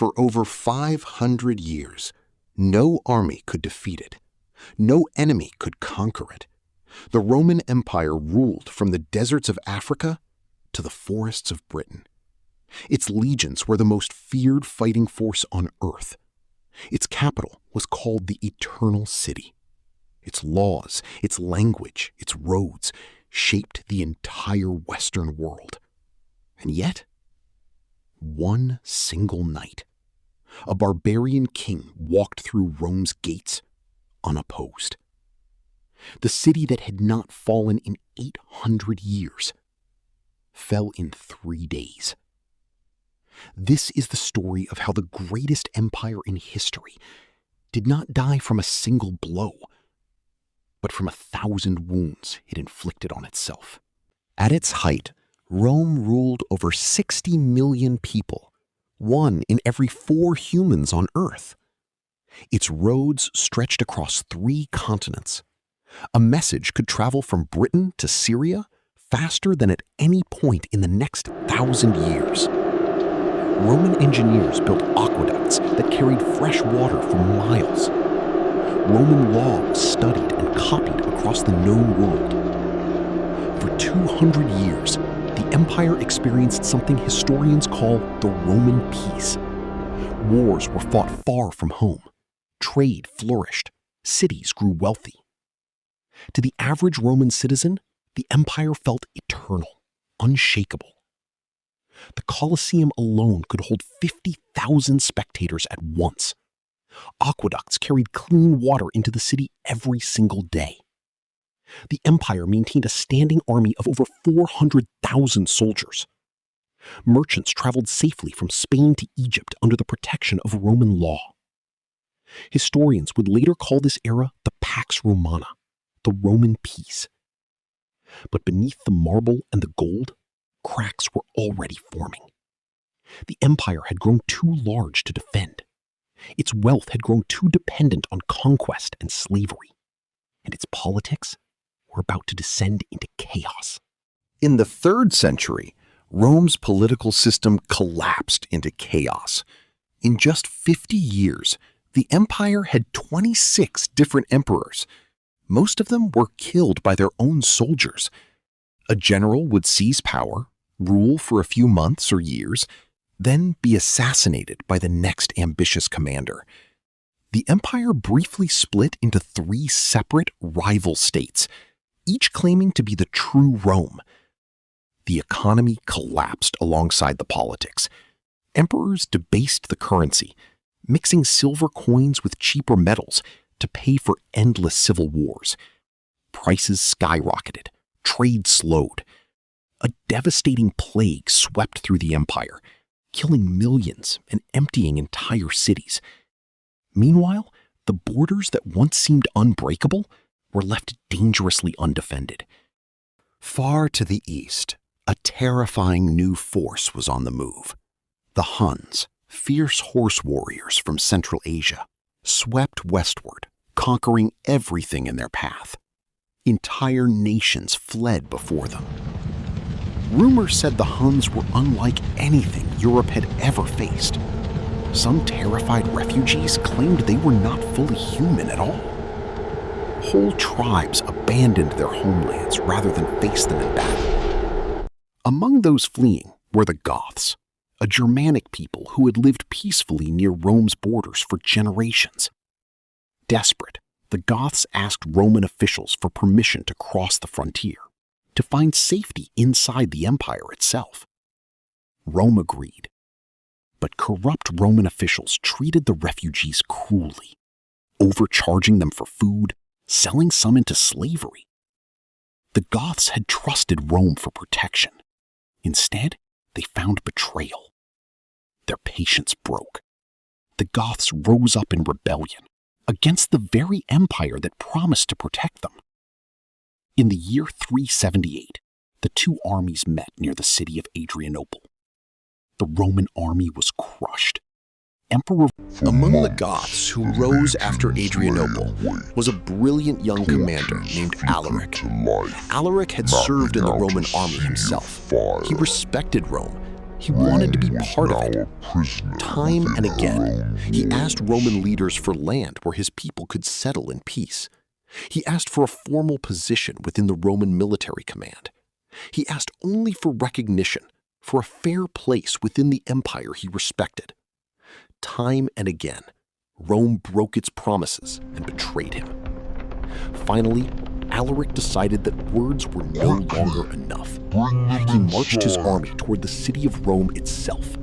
For over 500 years, no army could defeat it. No enemy could conquer it. The Roman Empire ruled from the deserts of Africa to the forests of Britain. Its legions were the most feared fighting force on earth. Its capital was called the Eternal City. Its laws, its language, its roads shaped the entire Western world. And yet, one single night, a barbarian king walked through Rome's gates unopposed. The city that had not fallen in 800 years fell in 3 days. This is the story of how the greatest empire in history did not die from a single blow, but from 1,000 wounds it inflicted on itself. At its height, Rome ruled over 60 million people, 1 in every 4 humans on Earth. Its roads stretched across 3 continents. A message could travel from Britain to Syria faster than at any point in the next 1,000 years. Roman engineers built aqueducts that carried fresh water for miles. Roman law was studied and copied across the known world. For 200 years, the empire experienced something historians call the Roman peace. Wars were fought far from home. Trade flourished. Cities grew wealthy. To the average Roman citizen, the empire felt eternal, unshakable. The Colosseum alone could hold 50,000 spectators at once. Aqueducts carried clean water into the city every single day. The empire maintained a standing army of over 400,000 soldiers. Merchants traveled safely from Spain to Egypt under the protection of Roman law. Historians would later call this era the Pax Romana, the Roman peace. But beneath the marble and the gold, cracks were already forming. The empire had grown too large to defend. Its wealth had grown too dependent on conquest and slavery. And its politics were about to descend into chaos. In the 3rd century, Rome's political system collapsed into chaos. In just 50 years, the empire had 26 different emperors. Most of them were killed by their own soldiers. A general would seize power, rule for a few months or years, then be assassinated by the next ambitious commander. The empire briefly split into 3 separate rival states, each claiming to be the true Rome. The economy collapsed alongside the politics. Emperors debased the currency, mixing silver coins with cheaper metals to pay for endless civil wars. Prices skyrocketed, trade slowed. A devastating plague swept through the empire, killing millions and emptying entire cities. Meanwhile, the borders that once seemed unbreakable were left dangerously undefended. Far to the east, a terrifying new force was on the move. The Huns, fierce horse warriors from Central Asia, swept westward, conquering everything in their path. Entire nations fled before them. Rumor said the Huns were unlike anything Europe had ever faced. Some terrified refugees claimed they were not fully human at all. Whole tribes abandoned their homelands rather than face them in battle. Among those fleeing were the Goths, a Germanic people who had lived peacefully near Rome's borders for generations. Desperate, the Goths asked Roman officials for permission to cross the frontier, to find safety inside the empire itself. Rome agreed, but corrupt Roman officials treated the refugees cruelly, overcharging them for food, selling some into slavery. The Goths had trusted Rome for protection. Instead, they found betrayal. Their patience broke. The Goths rose up in rebellion against the very empire that promised to protect them. In the year 378, the 2 armies met near the city of Adrianople. The Roman army was crushed. Among the Goths who rose after Adrianople was a brilliant young commander named Alaric. Alaric had served in the Roman army himself. He respected Rome. He wanted to be part of it. Time and again, he asked Roman leaders for land where his people could settle in peace. He asked for a formal position within the Roman military command. He asked only for recognition, for a fair place within the empire he respected. Time and again, Rome broke its promises and betrayed him. Finally, Alaric decided that words were no longer enough. He marched his army toward the city of Rome itself.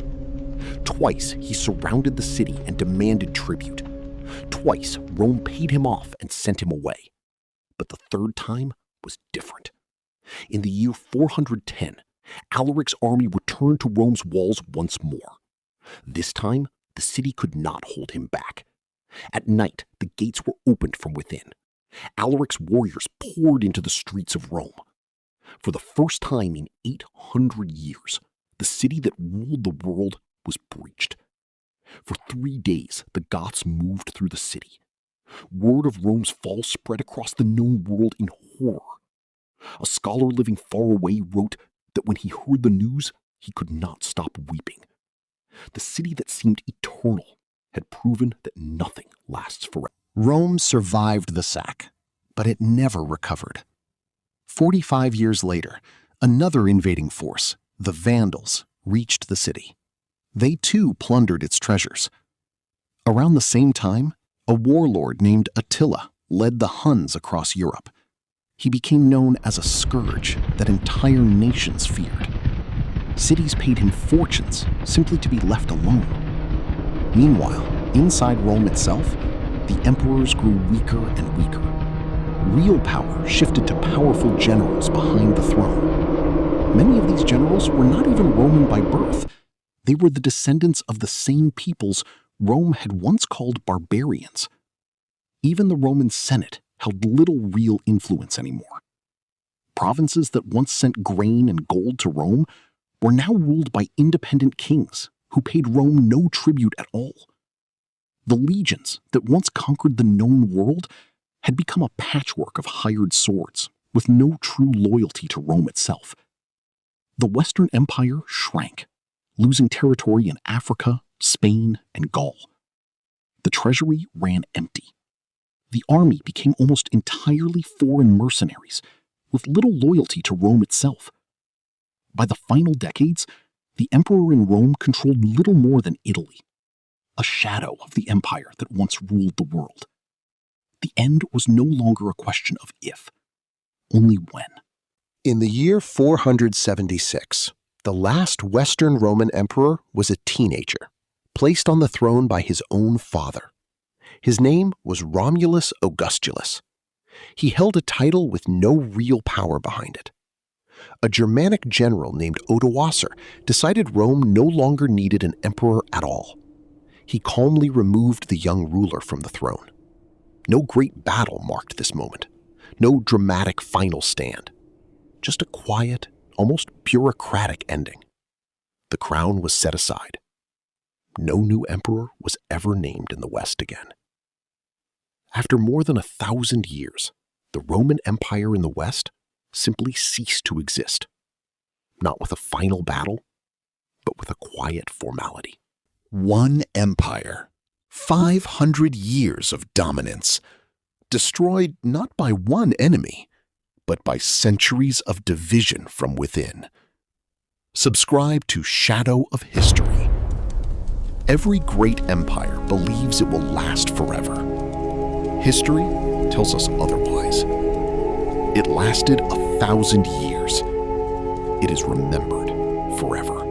Twice, he surrounded the city and demanded tribute. Twice, Rome paid him off and sent him away. But the third time was different. In the year 410, Alaric's army returned to Rome's walls once more. This time, the city could not hold him back. At night, the gates were opened from within. Alaric's warriors poured into the streets of Rome. For the first time in 800 years, the city that ruled the world was breached. For 3 days, the Goths moved through the city. Word of Rome's fall spread across the known world in horror. A scholar living far away wrote that when he heard the news, he could not stop weeping. The city that seemed eternal had proven that nothing lasts forever. Rome survived the sack, but it never recovered. 45 years later, another invading force, the Vandals, reached the city. They too plundered its treasures. Around the same time, a warlord named Attila led the Huns across Europe. He became known as a scourge that entire nations feared. Cities paid him fortunes simply to be left alone. Meanwhile, inside Rome itself, the emperors grew weaker and weaker. Real power shifted to powerful generals behind the throne. Many of these generals were not even Roman by birth. They were the descendants of the same peoples Rome had once called barbarians. Even the Roman Senate held little real influence anymore. Provinces that once sent grain and gold to Rome were now ruled by independent kings who paid Rome no tribute at all. The legions that once conquered the known world had become a patchwork of hired swords with no true loyalty to Rome itself. The Western Empire shrank, losing territory in Africa, Spain, and Gaul. The treasury ran empty. The army became almost entirely foreign mercenaries, with little loyalty to Rome itself. By the final decades, the emperor in Rome controlled little more than Italy, a shadow of the empire that once ruled the world. The end was no longer a question of if, only when. In the year 476, the last Western Roman emperor was a teenager, placed on the throne by his own father. His name was Romulus Augustulus. He held a title with no real power behind it. A Germanic general named Odoacer decided Rome no longer needed an emperor at all. He calmly removed the young ruler from the throne. No great battle marked this moment, no dramatic final stand. Just a quiet, almost bureaucratic ending. The crown was set aside. No new emperor was ever named in the West again. After more than 1,000 years, the Roman Empire in the West simply ceased to exist. Not with a final battle, but with a quiet formality. One empire, 500 years of dominance, destroyed not by one enemy, but by centuries of division from within. Subscribe to Shadow of History. Every great empire believes it will last forever. History tells us otherwise. It lasted 1,000 years. It is remembered forever.